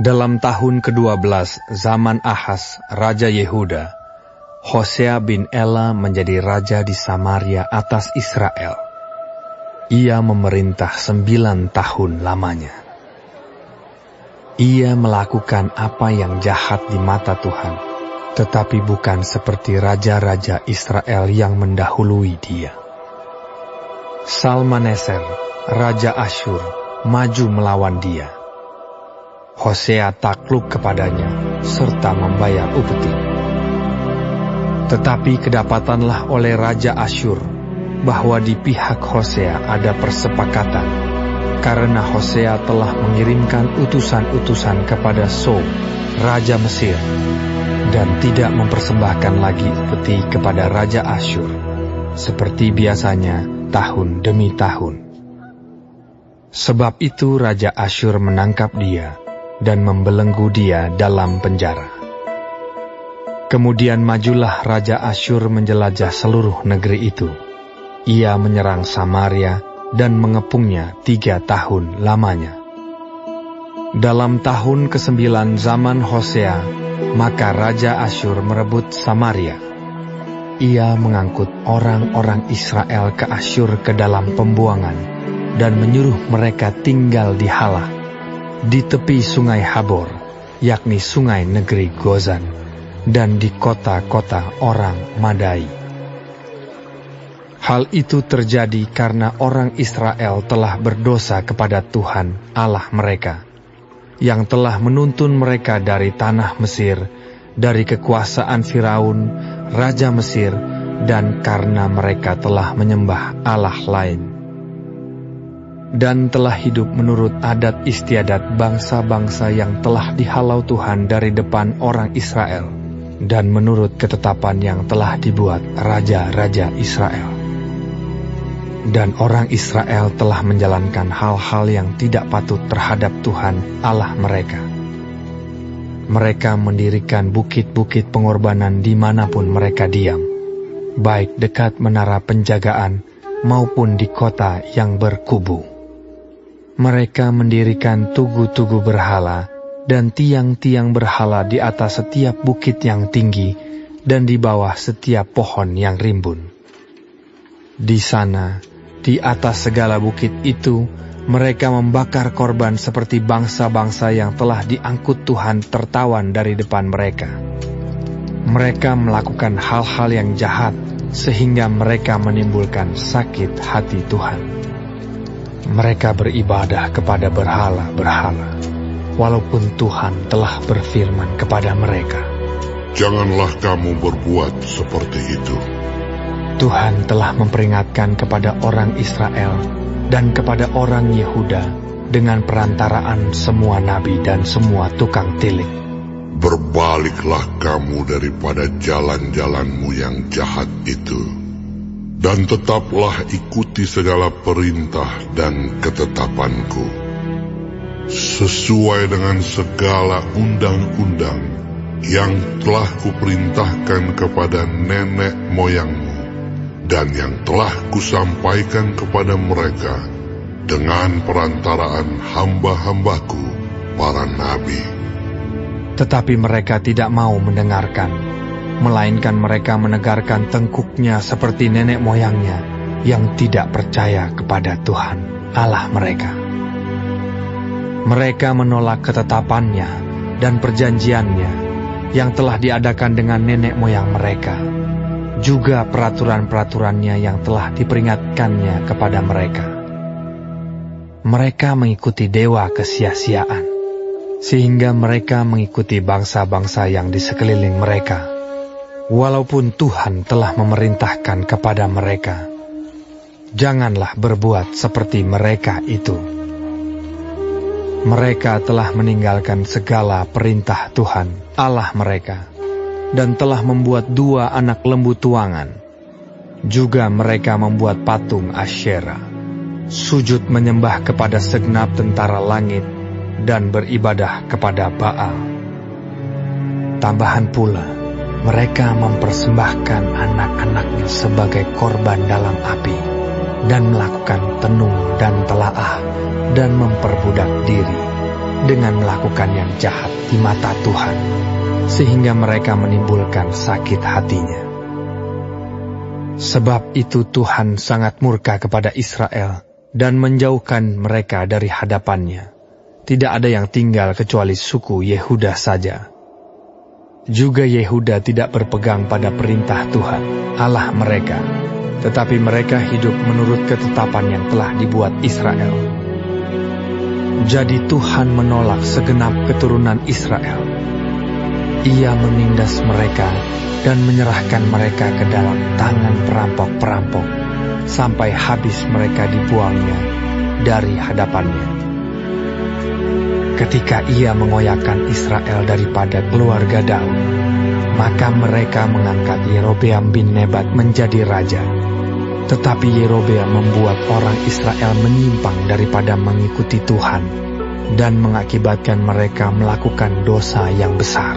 Dalam tahun ke-12 zaman Ahas, Raja Yehuda, Hosea bin Ela menjadi raja di Samaria atas Israel. Ia memerintah 9 tahun lamanya. Ia melakukan apa yang jahat di mata Tuhan, tetapi bukan seperti raja-raja Israel yang mendahului dia. Salmaneser, Raja Asyur, maju melawan dia. Hosea takluk kepadanya, serta membayar upeti. Tetapi kedapatanlah oleh Raja Asyur, bahwa di pihak Hosea ada persepakatan, karena Hosea telah mengirimkan utusan-utusan kepada So, Raja Mesir, dan tidak mempersembahkan lagi upeti kepada Raja Asyur, seperti biasanya tahun demi tahun. Sebab itu Raja Asyur menangkap dia, dan membelenggu dia dalam penjara. Kemudian majulah Raja Asyur menjelajah seluruh negeri itu. Ia menyerang Samaria dan mengepungnya 3 tahun lamanya. Dalam tahun ke-9 zaman Hosea, maka Raja Asyur merebut Samaria. Ia mengangkut orang-orang Israel ke Asyur ke dalam pembuangan, dan menyuruh mereka tinggal di Halah, di tepi sungai Habor, yakni sungai negeri Gozan, dan di kota-kota orang Madai. Hal itu terjadi karena orang Israel telah berdosa kepada Tuhan Allah mereka, yang telah menuntun mereka dari tanah Mesir, dari kekuasaan Firaun, Raja Mesir, dan karena mereka telah menyembah Allah lain, dan telah hidup menurut adat istiadat bangsa-bangsa yang telah dihalau Tuhan dari depan orang Israel, dan menurut ketetapan yang telah dibuat raja-raja Israel. Dan orang Israel telah menjalankan hal-hal yang tidak patut terhadap Tuhan Allah mereka. Mereka mendirikan bukit-bukit pengorbanan dimanapun mereka diam, baik dekat menara penjagaan maupun di kota yang berkubu. Mereka mendirikan tugu-tugu berhala dan tiang-tiang berhala di atas setiap bukit yang tinggi dan di bawah setiap pohon yang rimbun. Di sana, di atas segala bukit itu, mereka membakar korban seperti bangsa-bangsa yang telah diangkut Tuhan tertawan dari depan mereka. Mereka melakukan hal-hal yang jahat sehingga mereka menimbulkan sakit hati Tuhan. Mereka beribadah kepada berhala-berhala, walaupun Tuhan telah berfirman kepada mereka, "Janganlah kamu berbuat seperti itu." Tuhan telah memperingatkan kepada orang Israel dan kepada orang Yehuda dengan perantaraan semua nabi dan semua tukang tilik. Berbaliklah kamu daripada jalan-jalanmu yang jahat itu, dan tetaplah ikuti segala perintah dan ketetapanku, sesuai dengan segala undang-undang yang telah kuperintahkan kepada nenek moyangmu, dan yang telah kusampaikan kepada mereka dengan perantaraan hamba-hambaku, para nabi. Tetapi mereka tidak mau mendengarkan, melainkan mereka menegarkan tengkuknya seperti nenek moyangnya yang tidak percaya kepada Tuhan Allah mereka. Mereka menolak ketetapannya dan perjanjiannya yang telah diadakan dengan nenek moyang mereka, juga peraturan-peraturannya yang telah diperingatkannya kepada mereka. Mereka mengikuti dewa kesia-siaan, sehingga mereka mengikuti bangsa-bangsa yang di sekeliling mereka, walaupun Tuhan telah memerintahkan kepada mereka, "Janganlah berbuat seperti mereka itu." Mereka telah meninggalkan segala perintah Tuhan Allah mereka, dan telah membuat 2 anak lembu tuangan. Juga mereka membuat patung Asyera, sujud menyembah kepada segenap tentara langit, dan beribadah kepada Baal. Tambahan pula, mereka mempersembahkan anak-anaknya sebagai korban dalam api, dan melakukan tenung dan telaah, dan memperbudak diri, dengan melakukan yang jahat di mata Tuhan, sehingga mereka menimbulkan sakit hatinya. Sebab itu Tuhan sangat murka kepada Israel dan menjauhkan mereka dari hadapannya. Tidak ada yang tinggal kecuali suku Yehuda saja. Juga Yehuda tidak berpegang pada perintah Tuhan, Allah mereka, tetapi mereka hidup menurut ketetapan yang telah dibuat Israel. Jadi Tuhan menolak segenap keturunan Israel. Ia menindas mereka dan menyerahkan mereka ke dalam tangan perampok-perampok, sampai habis mereka dibuangnya dari hadapannya. Ketika ia mengoyakkan Israel daripada keluarga Daud, maka mereka mengangkat Yerobeam bin Nebat menjadi raja. Tetapi Yerobeam membuat orang Israel menyimpang daripada mengikuti Tuhan, dan mengakibatkan mereka melakukan dosa yang besar.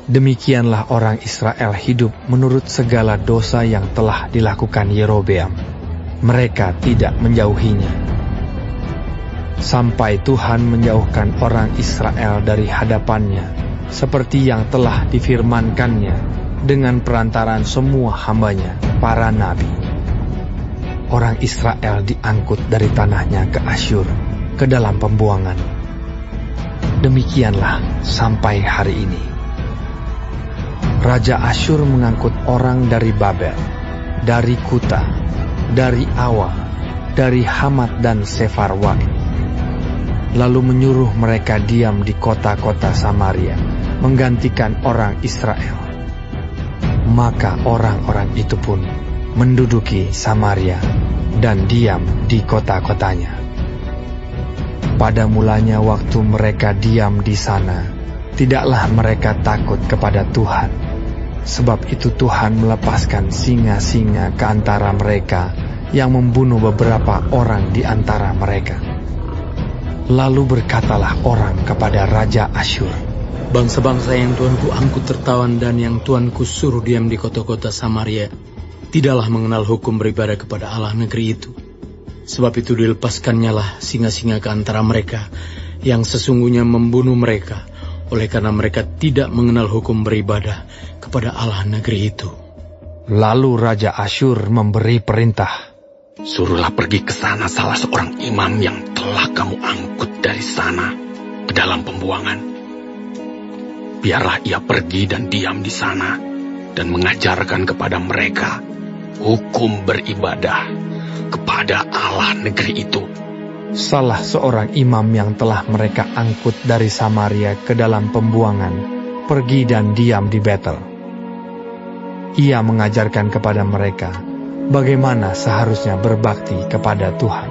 Demikianlah orang Israel hidup menurut segala dosa yang telah dilakukan Yerobeam. Mereka tidak menjauhinya. Sampai Tuhan menjauhkan orang Israel dari hadapannya, seperti yang telah difirmankannya dengan perantaraan semua hambanya, para nabi. Orang Israel diangkut dari tanahnya ke Asyur, ke dalam pembuangan. Demikianlah sampai hari ini. Raja Asyur mengangkut orang dari Babel, dari Kuta, dari Awa, dari Hamat dan Sefarwaim, lalu menyuruh mereka diam di kota-kota Samaria, menggantikan orang Israel. Maka orang-orang itu pun menduduki Samaria dan diam di kota-kotanya. Pada mulanya waktu mereka diam di sana, tidaklah mereka takut kepada Tuhan. Sebab itu Tuhan melepaskan singa-singa ke antara mereka yang membunuh beberapa orang di antara mereka. Lalu berkatalah orang kepada Raja Asyur, bangsa-bangsa yang Tuanku angkut tertawan dan yang Tuanku suruh diam di kota-kota Samaria, tidaklah mengenal hukum beribadah kepada Allah negeri itu. Sebab itu dilepaskannya lah singa-singa ke antara mereka, yang sesungguhnya membunuh mereka, oleh karena mereka tidak mengenal hukum beribadah kepada Allah negeri itu. Lalu Raja Asyur memberi perintah, suruhlah pergi ke sana salah seorang imam yang telah kamu angkut dari sana ke dalam pembuangan. Biarlah ia pergi dan diam di sana dan mengajarkan kepada mereka hukum beribadah kepada Allah negeri itu. Salah seorang imam yang telah mereka angkut dari Samaria ke dalam pembuangan pergi dan diam di Betel. Ia mengajarkan kepada mereka bagaimana seharusnya berbakti kepada Tuhan.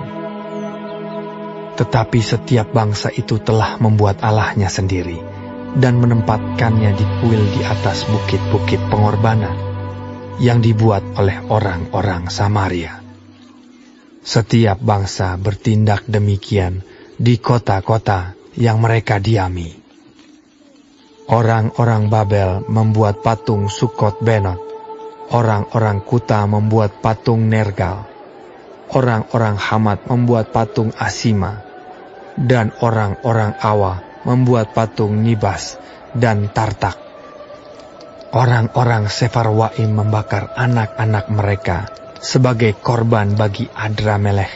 Tetapi setiap bangsa itu telah membuat Allahnya sendiri dan menempatkannya di kuil di atas bukit-bukit pengorbanan yang dibuat oleh orang-orang Samaria. Setiap bangsa bertindak demikian di kota-kota yang mereka diami. Orang-orang Babel membuat patung Sukot Benot, orang-orang Kuta membuat patung Nergal, orang-orang Hamat membuat patung Asima, dan orang-orang Awa membuat patung Nibas dan Tartak. Orang-orang Sefarwaim membakar anak-anak mereka sebagai korban bagi Adramelech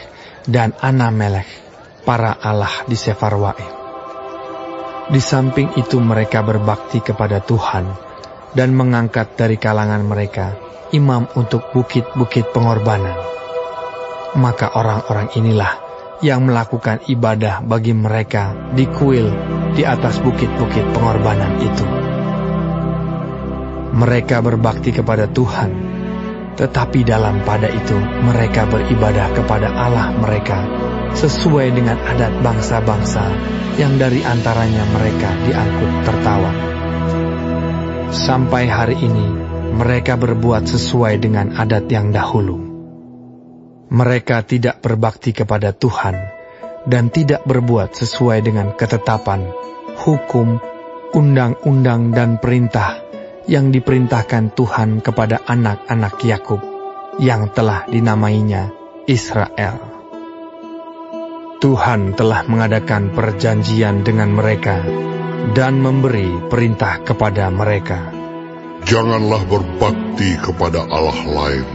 dan Anamelech, para allah di Sefarwaim. Di samping itu mereka berbakti kepada Tuhan dan mengangkat dari kalangan mereka imam untuk bukit-bukit pengorbanan. Maka orang-orang inilah yang melakukan ibadah bagi mereka di kuil di atas bukit-bukit pengorbanan itu. Mereka berbakti kepada Tuhan, tetapi dalam pada itu mereka beribadah kepada Allah mereka sesuai dengan adat bangsa-bangsa yang dari antaranya mereka diangkut tertawan. Sampai hari ini mereka berbuat sesuai dengan adat yang dahulu. Mereka tidak berbakti kepada Tuhan dan tidak berbuat sesuai dengan ketetapan, hukum, undang-undang dan perintah yang diperintahkan Tuhan kepada anak-anak Yakub yang telah dinamainya Israel. Tuhan telah mengadakan perjanjian dengan mereka dan memberi perintah kepada mereka. Janganlah berbakti kepada Allah lain.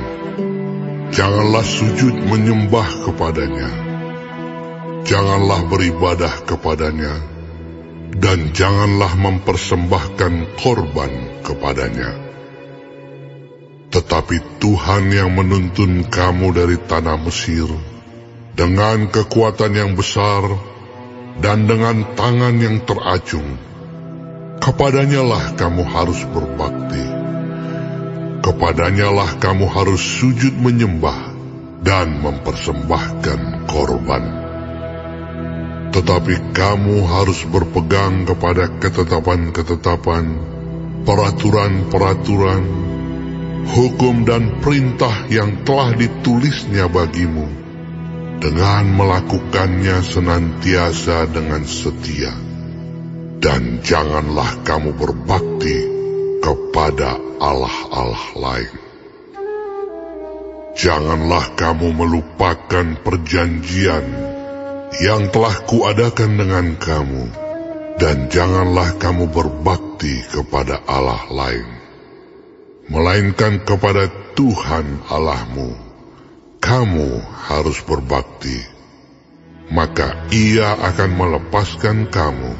Janganlah sujud menyembah kepadanya. Janganlah beribadah kepadanya. Dan janganlah mempersembahkan korban kepadanya. Tetapi Tuhan yang menuntun kamu dari tanah Mesir, dengan kekuatan yang besar dan dengan tangan yang teracung, kepadanyalah kamu harus berbakti. Kepadanyalah kamu harus sujud menyembah dan mempersembahkan korban. Tetapi kamu harus berpegang kepada ketetapan-ketetapan, peraturan-peraturan, hukum dan perintah yang telah ditulisnya bagimu, dengan melakukannya senantiasa dengan setia. Dan janganlah kamu berbakti kepada allah-allah lain. Janganlah kamu melupakan perjanjian yang telah kuadakan dengan kamu, dan janganlah kamu berbakti kepada allah lain, melainkan kepada Tuhan Allahmu. Kamu harus berbakti, maka Ia akan melepaskan kamu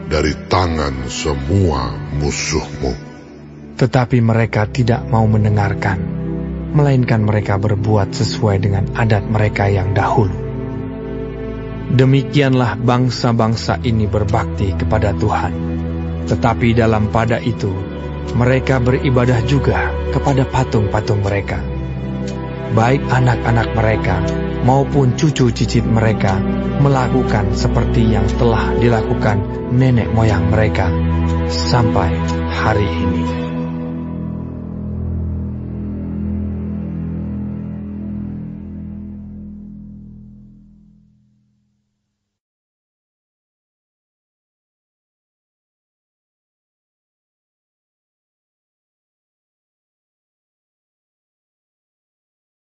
dari tangan semua musuhmu. Tetapi mereka tidak mau mendengarkan, melainkan mereka berbuat sesuai dengan adat mereka yang dahulu. Demikianlah bangsa-bangsa ini berbakti kepada Tuhan. Tetapi dalam pada itu, mereka beribadah juga kepada patung-patung mereka. Baik anak-anak mereka maupun cucu cicit mereka melakukan seperti yang telah dilakukan nenek moyang mereka sampai hari ini.